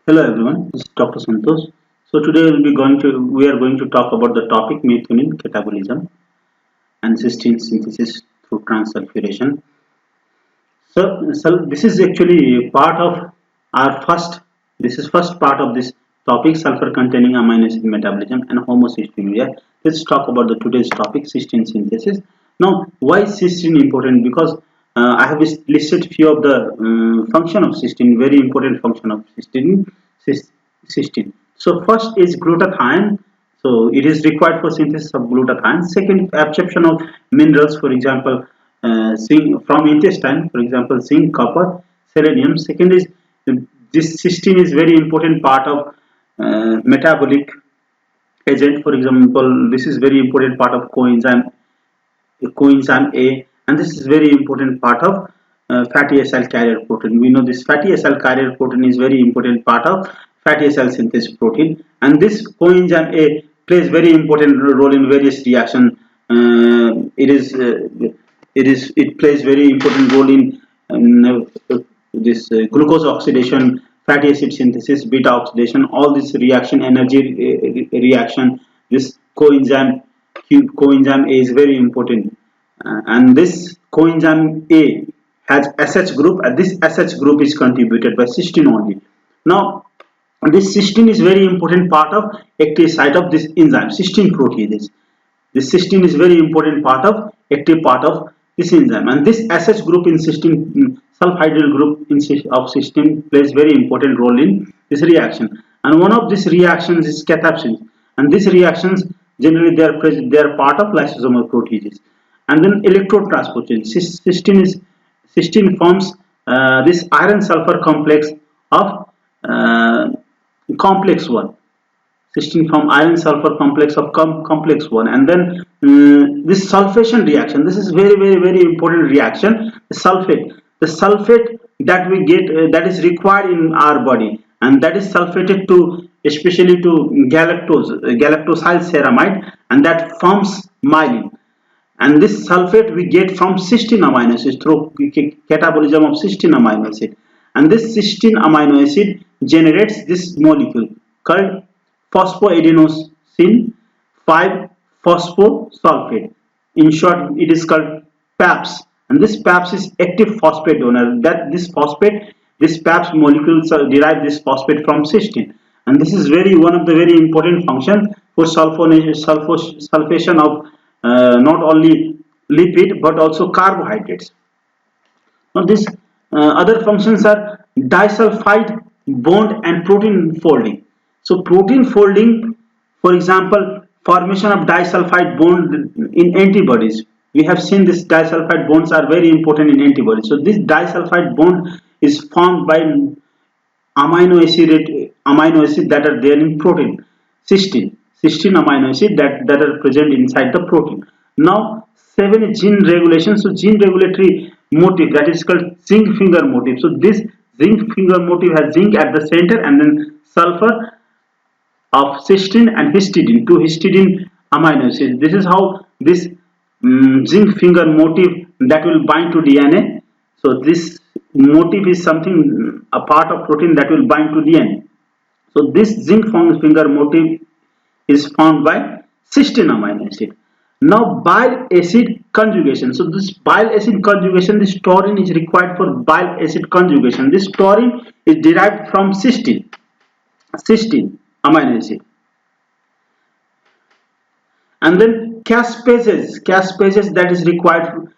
Hello everyone, this is Dr. Santosh. So today we are going to talk about the topic methionine catabolism and cysteine synthesis through transsulfuration. So this is actually part of our first. This is first part of this topic: sulfur-containing amino acid metabolism and homocysteinuria. Let's talk about the today's topic: cysteine synthesis. Now, why is cysteine important? Because I have listed few of the function of cysteine, very important function of cysteine. So first is glutathione. So it is required for synthesis of glutathione. Second, absorption of minerals, for example, zinc from intestine, for example, zinc, copper, selenium. Second is this cysteine is very important part of metabolic agent. For example, this is very important part of coenzyme A, and this is very important part of fatty acyl carrier protein. We know this fatty acyl carrier protein is very important part of fatty acyl synthesis protein, and this coenzyme A plays very important role in various reaction. It plays very important role in this glucose oxidation, fatty acid synthesis, beta oxidation, all this reaction, energy reaction. This coenzyme A is very important, and this coenzyme A has SH group, and this SH group is contributed by cysteine only. Now, this cysteine is very important part of active site of this enzyme, cysteine protease. This cysteine is very important part of active part of this enzyme, and this SH group in cysteine, sulfhydryl group of cysteine plays very important role in this reaction. And one of these reactions is cathepsin, and these reactions generally they are part of lysosomal proteases. And then electron transportation. Cysteine forms this iron sulfur complex of complex 1. Cysteine from iron sulfur complex of complex 1, and then this sulfation reaction, this is very important reaction. The sulfate that we get that is required in our body, and that is sulfated to especially to galactosyl ceramide, and that forms myelin. And this sulfate we get from cysteine amino acid through catabolism of cysteine amino acid, and this cysteine amino acid generates this molecule called phosphoadenosine 5 phosphosulfate. In short, it is called PAPS, and this PAPS is active phosphate donor. That this PAPS molecules derive this phosphate from cysteine, and this is one of the very important function for sulfation of not only lipid but also carbohydrates. Now, these other functions are disulfide bond and protein folding. So, protein folding, for example, formation of disulfide bond in antibodies. We have seen this disulfide bonds are very important in antibodies. So, this disulfide bond is formed by amino acid that are there in protein, cysteine amino acid that are present inside the protein. Now, 7 is gene regulation. So, gene regulatory motif, that is called zinc finger motif. So, this zinc finger motif has zinc at the center, and then sulfur of cysteine and histidine, two histidine amino acids. This is how this zinc finger motif that will bind to DNA. So, this motif is something, a part of protein that will bind to DNA. So, this zinc finger motif is formed by cysteine amino acid. Now, bile acid conjugation. So, this bile acid conjugation, this taurine is required for bile acid conjugation. This taurine is derived from cysteine amino acid. And then caspases that is required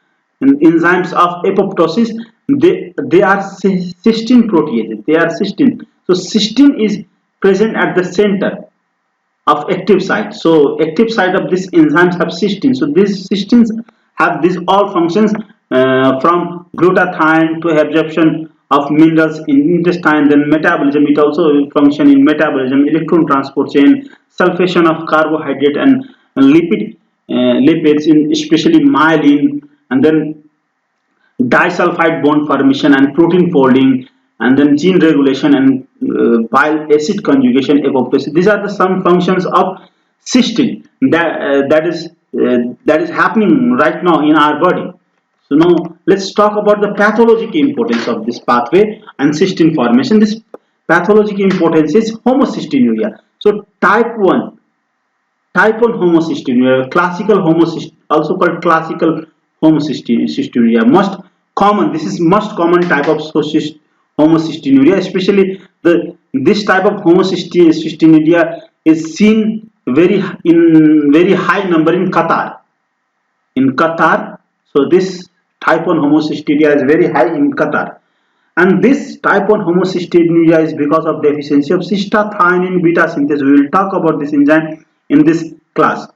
in enzymes of apoptosis. They are cysteine proteases. They are cysteine. So, cysteine is present at the center of active site. So, active site of this enzymes have cysteine. So, these cysteines have these all functions from glutathione to absorption of minerals in intestine, then metabolism. It also function in metabolism, electron transport chain, sulfation of carbohydrate and lipids in especially myelin, and then disulfide bond formation and protein folding, and then gene regulation and bile acid conjugation apoptosis. These are the some functions of cysteine that is happening right now in our body. So now let's talk about the pathological importance of this pathway and cysteine formation. This pathological importance is homocysteinuria. So type 1 homocysteinuria, classical homocyst, also called classical homocysteinuria, most common. This is most common type of homocysteinuria, especially this type of homocysteinuria is seen very high number in Qatar. In Qatar, so this type 1 homocysteinuria is very high in Qatar. And this type 1 homocysteinuria is because of deficiency of cystathionine beta synthase. We will talk about this enzyme in this class.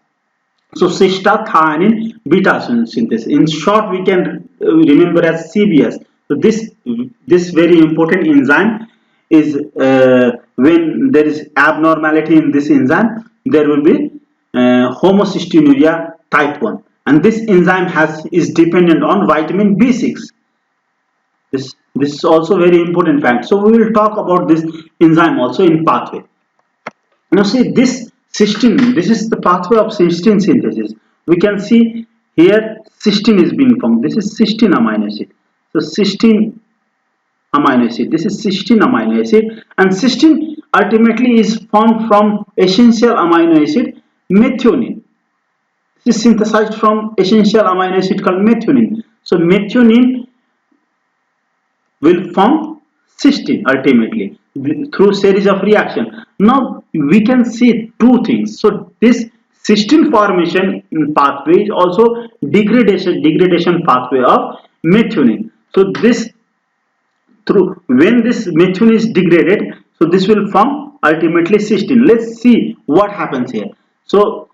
So cystathionine beta synthase, in short we can remember as CBS. So this very important enzyme is when there is abnormality in this enzyme, there will be homocysteinuria type 1, and this enzyme is dependent on vitamin B6. This is also very important fact. So we will talk about this enzyme also in pathway. Now see this cysteine, this is the pathway of cysteine synthesis. We can see here cysteine is being formed. This is cysteine amino acid. So cysteine amino acid, this is cysteine amino acid, and cysteine ultimately is formed from essential amino acid methionine. This is synthesized from essential amino acid called methionine. So methionine will form cysteine ultimately through series of reaction. Now we can see two things. So this cysteine formation in pathway is also degradation pathway of methionine. So this through when this methionine is degraded, so this will form ultimately cysteine. Let's see what happens here. So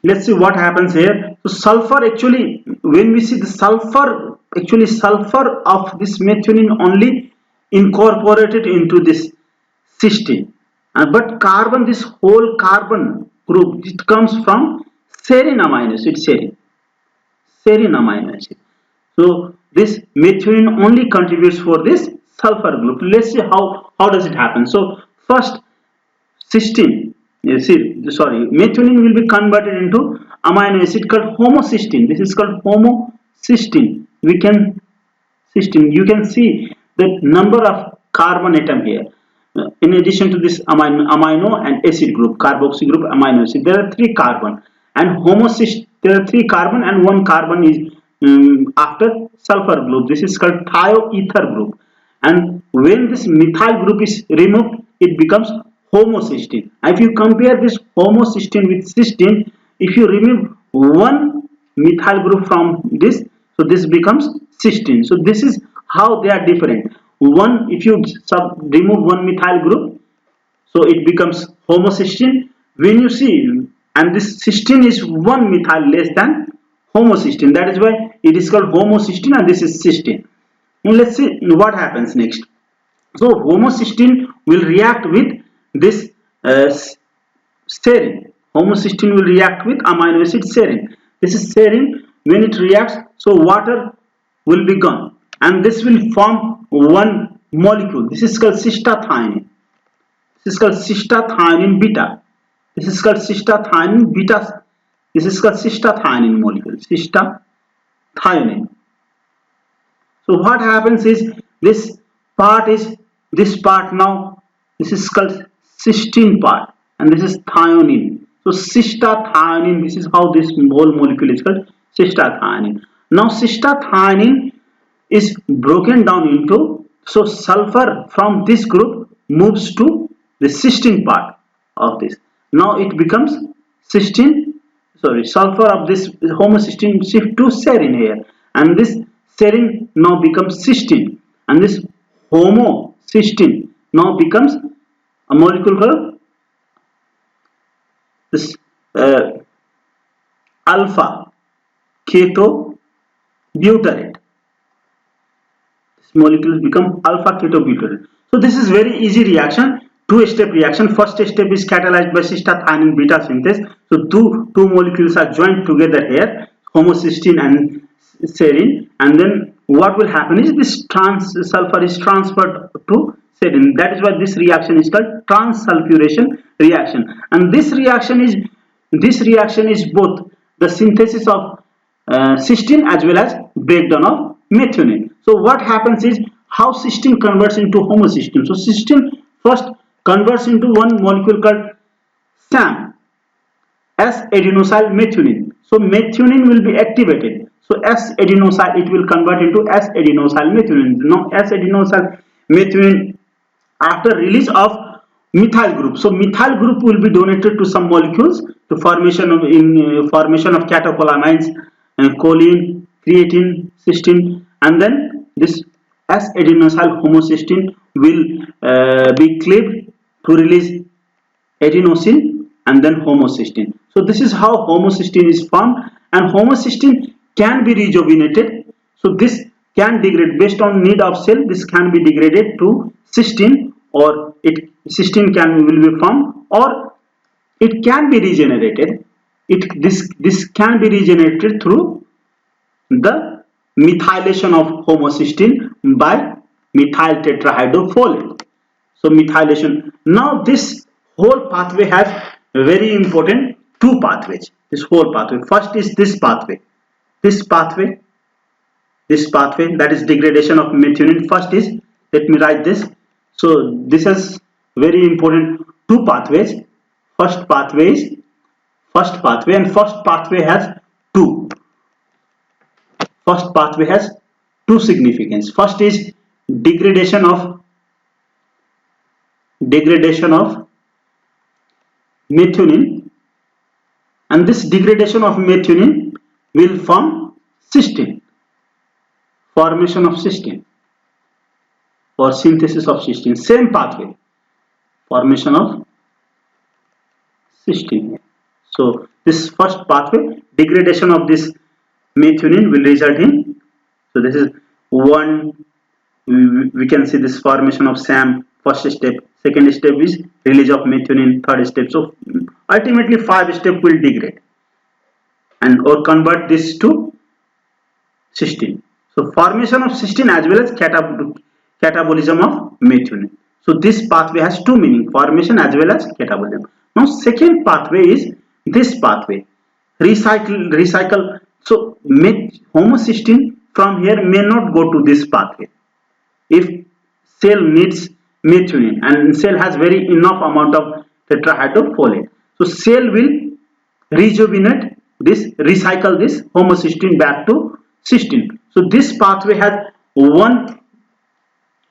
let's see what happens here. So sulfur, actually when we see the sulfur, actually sulfur of this methionine only incorporated into this cysteine, but carbon, this whole carbon group, it comes from serine amino acid, serine amino acid. So this methionine only contributes for this sulfur group. Let's see how does it happen. So first cysteine, methionine will be converted into amino acid called homocysteine. This is called homocysteine. You can see the number of carbon atom here. In addition to this amino and acid group, carboxy group, amino acid, there are 3 carbon, and homocysteine, there are 3 carbon and 1 carbon is after sulfur group. This is called thioether group, and when this methyl group is removed, it becomes homocysteine. If you compare this homocysteine with cysteine, if you remove 1 methyl group from this, so this becomes cysteine. So this is how they are different. If you remove 1 methyl group, so it becomes homocysteine. When you see, and this cysteine is 1 methyl less than homocysteine, that is why it is called homocysteine, and this is cysteine. Now let's see what happens next. So homocysteine will react with this serine. Homocysteine will react with amino acid serine. This is serine. When it reacts, so water will be gone, and this will form one molecule. This is called cystathionine. This is called cystathionine beta. This is called cystathionine beta. This is called cystathionine molecule. Cystathionine. So what happens is this part now. This is called cysteine part, and this is thionine. So cystathionine. This is how this whole molecule is called cystathionine. Now cystathionine is broken down into, so sulfur from this group moves to the cysteine part of this. Now it becomes sulfur of this homocysteine shift to serine here, and this serine now becomes cysteine, and this homocysteine now becomes a molecule called this alpha ketobutyrate. This molecule become alpha ketobutyrate. So this is very easy reaction, 2-step reaction. First step is catalyzed by cystathionine beta synthase. So two molecules are joined together here, homocysteine and serine, and then what will happen is this sulfur is transferred to serine. That is why this reaction is called transsulfuration reaction, and this reaction is both the synthesis of cysteine as well as breakdown of methionine. So what happens is, how cysteine converts into homocysteine. So cysteine first converts into one molecule called SAM, S-adenosyl methionine. So methionine will be activated. So S-adenosyl, it will convert into S-adenosyl methionine. Now S-adenosyl methionine, after release of methyl group, so methyl group will be donated to some molecules to formation of formation of catecholamines and choline, creatine, cysteine, and then this S-adenosyl homocysteine will be cleaved to release adenosine and then homocysteine. So this is how homocysteine is formed, and homocysteine can be rejuvenated. So this can degrade based on need of cell. This can be degraded to cysteine, or cysteine will be formed, or it can be regenerated. This can be regenerated through the methylation of homocysteine by methyl tetrahydrofolate. So methylation. Now this whole pathway has very important two pathways. This whole pathway. First is this pathway. This pathway. This pathway, that is degradation of methionine. First is, let me write this. So this is very important two pathways. First pathway is first pathway, and first pathway has two. First pathway has two significance. First is degradation of methionine, and this degradation of methionine will form cysteine, formation of cysteine or synthesis of cysteine. Same pathway, formation of cysteine. So this first pathway, degradation of this methionine will result in, so this is one, we can see this formation of SAM, first step. Second step is release of methionine, third step. So ultimately 5 steps will degrade and or convert this to cysteine. So formation of cysteine as well as catabolism of methionine. So this pathway has two meaning, formation as well as catabolism. Now second pathway is this pathway, recycle. So homocysteine from here may not go to this pathway if cell needs methionine and cell has very enough amount of tetrahydrofolate. So cell will rejuvenate this, recycle this homocysteine back to cysteine. So this pathway has one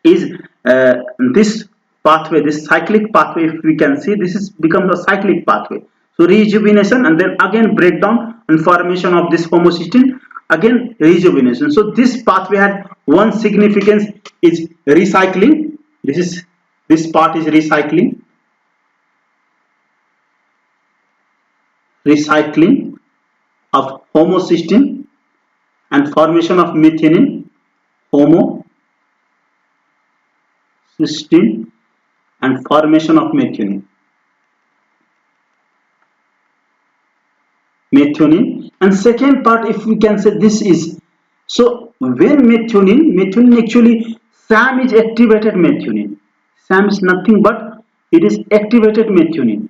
is this pathway, this cyclic pathway. If we can see, this is become a cyclic pathway. So rejuvenation and then again breakdown and formation of this homocysteine, again rejuvenation. So this pathway had one significance is recycling. This part is recycling of homocysteine and formation of methionine, homocysteine and formation of methionine. And second part, if we can say, this is, so when methionine actually, SAM is activated methionine. SAM is nothing but it is activated methionine.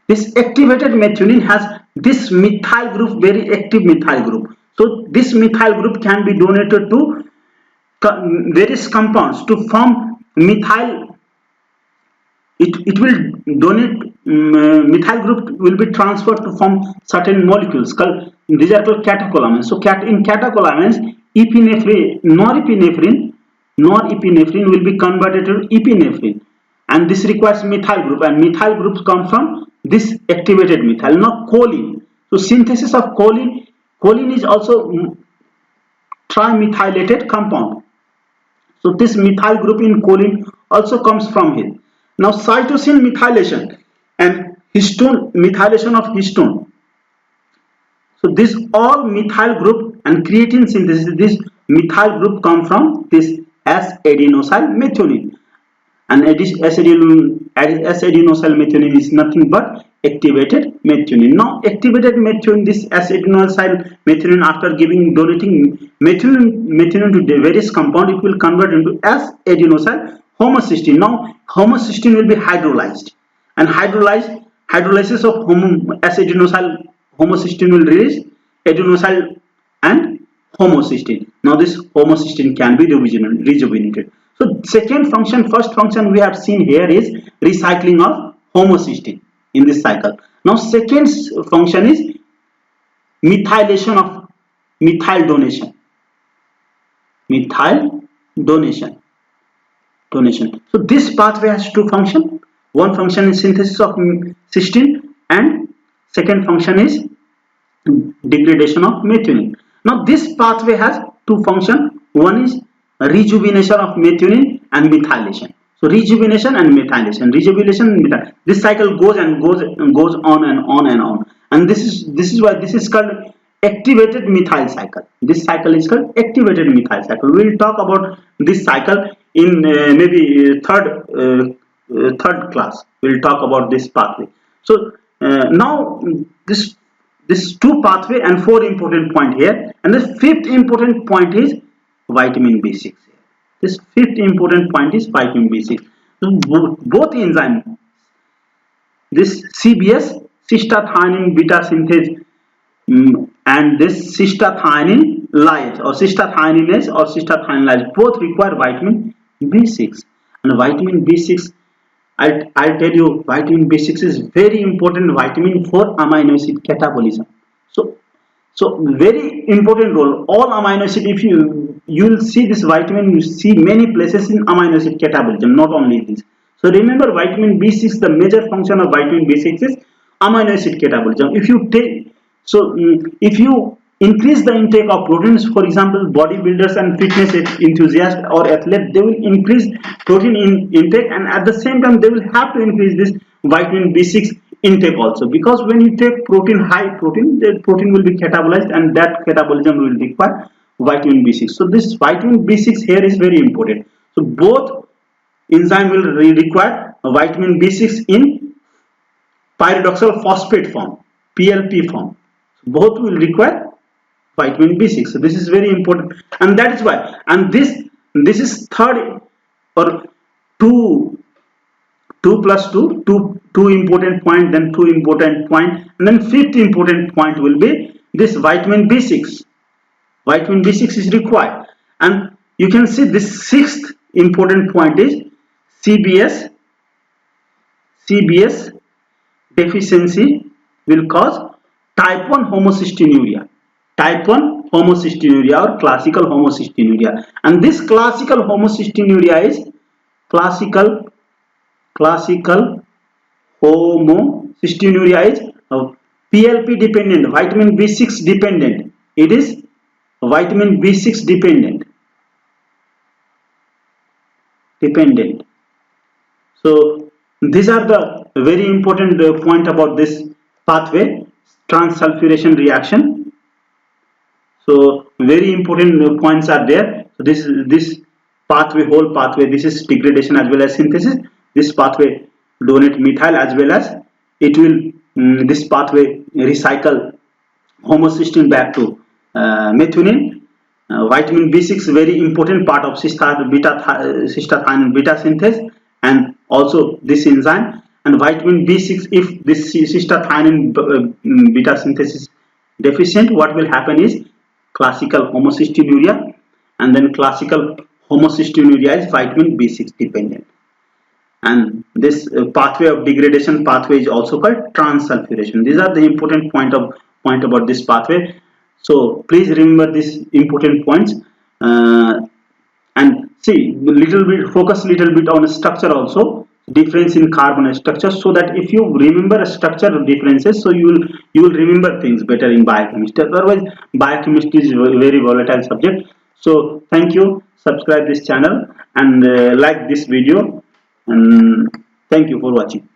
This activated methionine has this methyl group, very active methyl group. So this methyl group can be donated to various compounds to form methyl. It will donate, methyl group will be transferred to form certain molecules called, these are called catecholamines. So in catecholamines, norepinephrine will be converted to epinephrine, and this requires methyl group, and methyl groups come from this activated methyl. Now choline, so synthesis of choline is also trimethylated compound. So this methyl group in choline also comes from here. Now cytosine methylation and histone methylation of histone. So this all methyl group and creatine synthesis, this methyl group come from this S-adenosyl methionine, and S-adenosyl methionine is nothing but activated methionine. Now activated methionine, this S-adenosyl methionine, after donating methionine to the various compound, it will convert into S-adenosyl homocysteine. Now homocysteine will be hydrolyzed, and hydrolysis of S-adenosyl homocysteine will release adenosyl and homocysteine. Now this homocysteine can be rejuvenated. So second function, first function we have seen here is recycling of homocysteine in this cycle. Now second function is methylation of methyl donation. Methyl donation. So this pathway has two functions. One function is synthesis of cysteine and second function is degradation of methionine. Now this pathway has two functions. One is rejuvenation of methionine and methylation. So rejuvenation and methylation, rejuvenation and methylation. This cycle goes and goes on and on and on. And this is why this is called activated methyl cycle. This cycle is called activated methyl cycle. We will talk about this cycle in maybe third class. We will talk about this pathway. So now this two pathway and four important point here, and the fifth important point is vitamin B6. This fifth important point is vitamin B6. So both enzymes, this CBS, cystathionine beta synthase, and this cystathionine lyase or cystathioninase or cystathionine lyase, both require vitamin B6. And vitamin B6, I'll tell you, vitamin B6 is very important vitamin for amino acid catabolism. So very important role. All amino acid, if you will see this vitamin, you see many places in amino acid catabolism, not only this. So remember, vitamin B6, the major function of vitamin B6 is amino acid catabolism. If you take, so if you increase the intake of proteins, for example, bodybuilders and fitness enthusiasts or athletes, they will increase protein intake, and at the same time they will have to increase this vitamin B6 intake also, because when you take protein, high protein, the protein will be catabolized and that catabolism will require vitamin B6. So this vitamin B6 here is very important. So both enzyme will require vitamin B6 in pyridoxal phosphate form, PLP form. So both will require vitamin B6. So this is very important, and that is why, and this is third or two plus two important point, then two important point, and then fifth important point will be this vitamin B6. Vitamin B6 is required, and you can see this sixth important point is CBS deficiency will cause type 1 homocysteinuria. Type 1 homocysteinuria or classical homocysteinuria, and this classical homocysteinuria is classical homocysteinuria is PLP dependent, vitamin B6 dependent. It is vitamin B6 dependent. So these are the very important point about this pathway, transsulfuration reaction. So very important points are there. So this pathway, whole pathway, this is degradation as well as synthesis. This pathway donate methyl as well as it will this pathway recycle homocysteine back to methionine. Vitamin B6 very important part of cystathionine beta synthase, and also this enzyme. And vitamin B6, if this cystathionine beta synthase is deficient, what will happen is classical homocysteinuria, and then classical homocysteinuria is vitamin B6 dependent. And this pathway of degradation pathway is also called transsulfuration. These are the important point about this pathway. So please remember these important points, and see focus little bit on structure also, difference in carbon structure, so that if you remember structure differences, so you will remember things better in biochemistry. Otherwise biochemistry is a very volatile subject. So thank you, subscribe this channel and like this video, and thank you for watching.